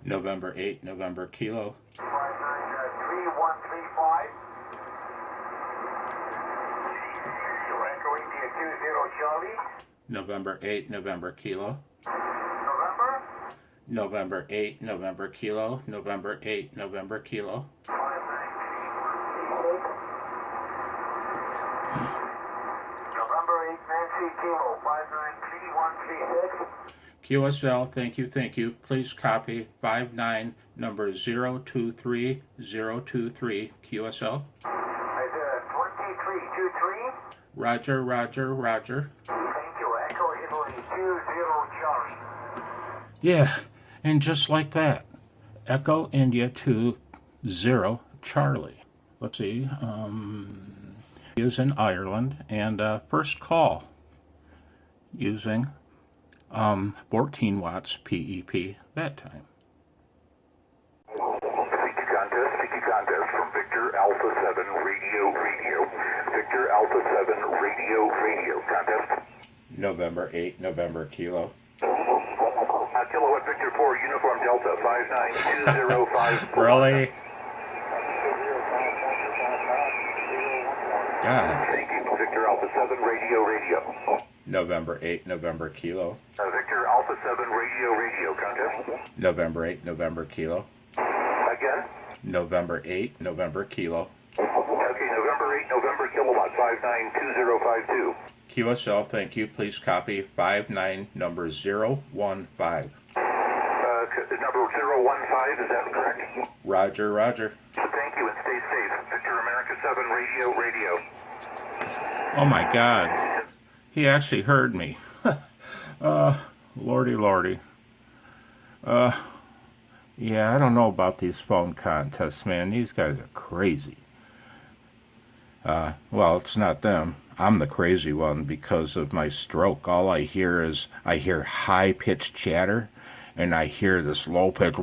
November 8, November Kilo. 3135. You're echoing the 20 Charlie. November 8, November Kilo. November? November 8, November Kilo. November 8, November Kilo. 5936. November 8 Nancy Kilo 593136. QSL, thank you. Please copy 59, number 023023, QSL. 2323. Roger. Thank you. Echo Italy 20 Charlie. Yeah, and just like that, Echo India 20 Charlie. Let's see, he is in Ireland, and first call using 14 watts PEP that time. Speaking contest from Victor Alpha 7 Radio. Victor Alpha 7 Radio contest. November 8, November Kilo. Kilowatt Victor 4 Uniform Delta 59205. Really? God. Thank you. Victor Alpha 7 Radio. November 8, November Kilo. Victor Alpha 7 Radio contest. November 8, November Kilo. Again? November 8, November Kilo. Okay, November 8, November Kilowatt 592052. QSL, thank you. Please copy 59, number 015. Number 015, is that correct? Roger. Thank you and stay safe. Victor America 7 Radio. Oh my God. He actually heard me. Lordy. Yeah, I don't know about these phone contests, man. These guys are crazy. Well, it's not them. I'm the crazy one because of my stroke. All I hear is high-pitched chatter, and I hear this low-pitched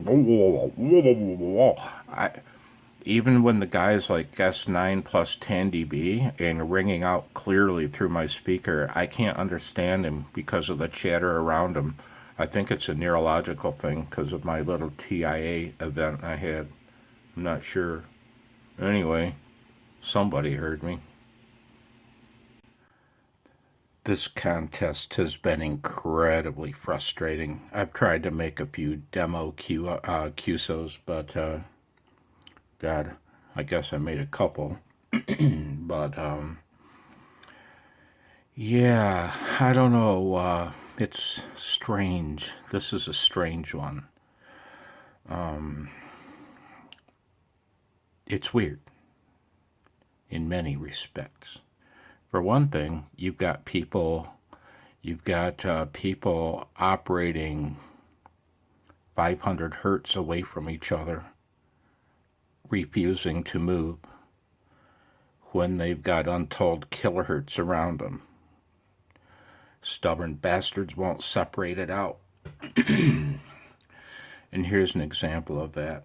even when the guy's like S9 plus 10 dB and ringing out clearly through my speaker, I can't understand him because of the chatter around him. I think it's a neurological thing because of my little TIA event I had. I'm not sure. Anyway, somebody heard me. This contest has been incredibly frustrating. I've tried to make a few demo QSOs, but God, I guess I made a couple. But yeah, I don't know. It's strange. This is a strange one. It's weird in many respects. For one thing, you've got people operating 500 hertz away from each other, refusing to move when they've got untold kilohertz around them. Stubborn bastards won't separate it out. And here's an example of that.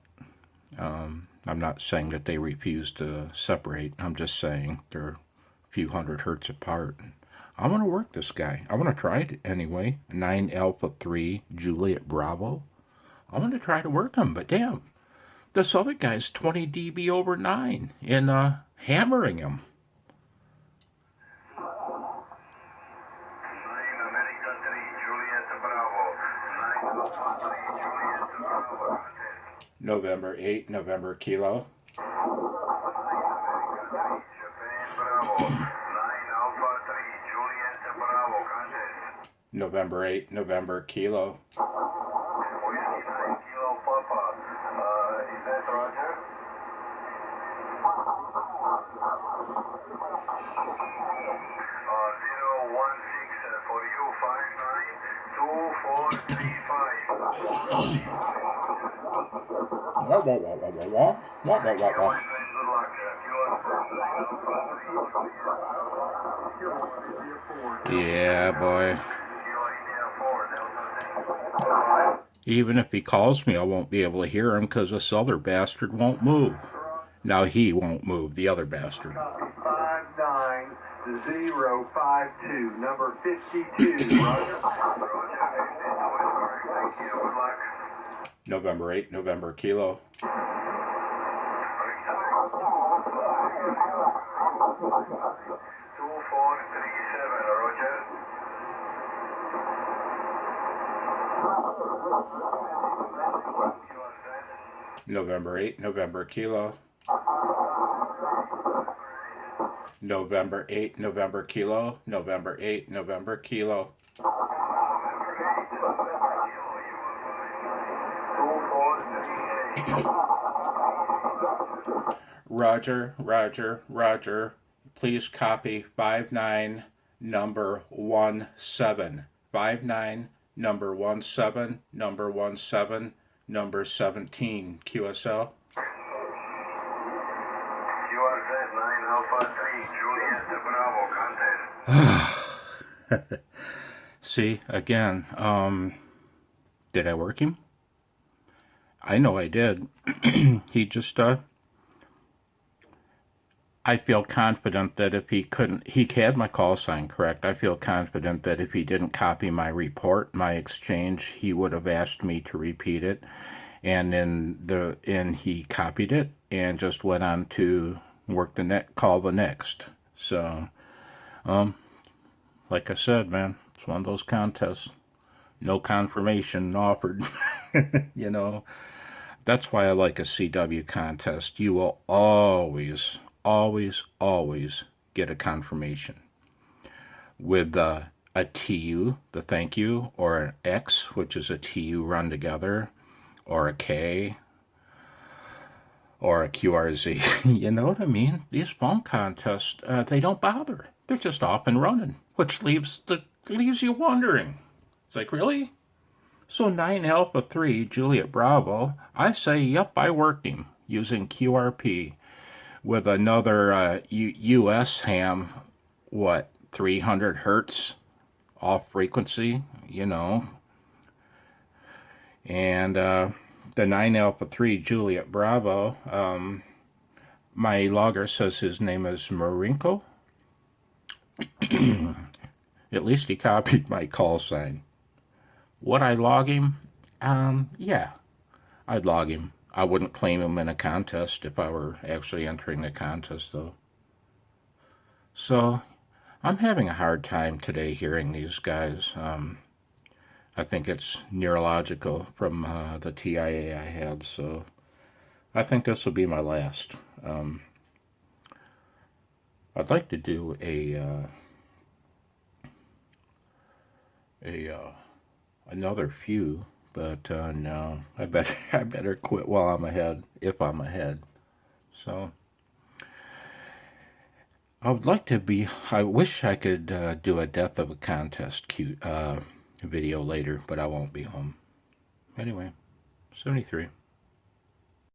I'm not saying that they refuse to separate. I'm just saying they're a few hundred hertz apart. I'm going to work this guy. I'm going to try it anyway. 9 Alpha 3 Juliet Bravo. I'm going to try to work him, but damn. This other guy's 20 dB over 9 and hammering him. November 8, November Kilo. November 8, November Kilo. Yeah, boy. Even if he calls me, I won't be able to hear him because this other bastard won't move. Now he won't move, the other bastard. 59052, number 52, Roger. good luck. November 8, November Kilo. 2437, roger. November 8, November Kilo. November 8, November Kilo. November 8, November Kilo. Roger, Roger, Roger. Please copy 59 number 17. 59 number 17, number 17, number 17. QSL. QRZ 9 Alpha 3, Juliet Bravo, contact. See, again, did I work him? I know I did. He just, I feel confident that if he couldn't, he had my call sign correct. I feel confident that if he didn't copy my report, my exchange, he would have asked me to repeat it. And then he copied it and just went on to work call the next. So, like I said, man, it's one of those contests. No confirmation offered. You know, that's why I like a CW contest. You will always get a confirmation. With a TU, the thank you, or an X, which is a TU run together, or a K, or a QRZ. You know what I mean? These phone contests, they don't bother. They're just off and running, which leaves you wondering. It's like, really? So 9 Alpha 3, Juliet Bravo, I say, yep, I worked him using QRP with another US ham, 300 hertz off frequency, you know. And the 9 Alpha 3 Juliet Bravo, my logger says his name is Marinko. At least he copied my call sign. Would I log him? Yeah, I'd log him. I wouldn't claim him in a contest if I were actually entering the contest, though. So, I'm having a hard time today hearing these guys. I think it's neurological from the TIA I had, so I think this will be my last. I'd like to do another few, but no, I better quit while I'm ahead, if I'm ahead. So I wish I could do a death of a contest video later, but I won't be home. Anyway, 73.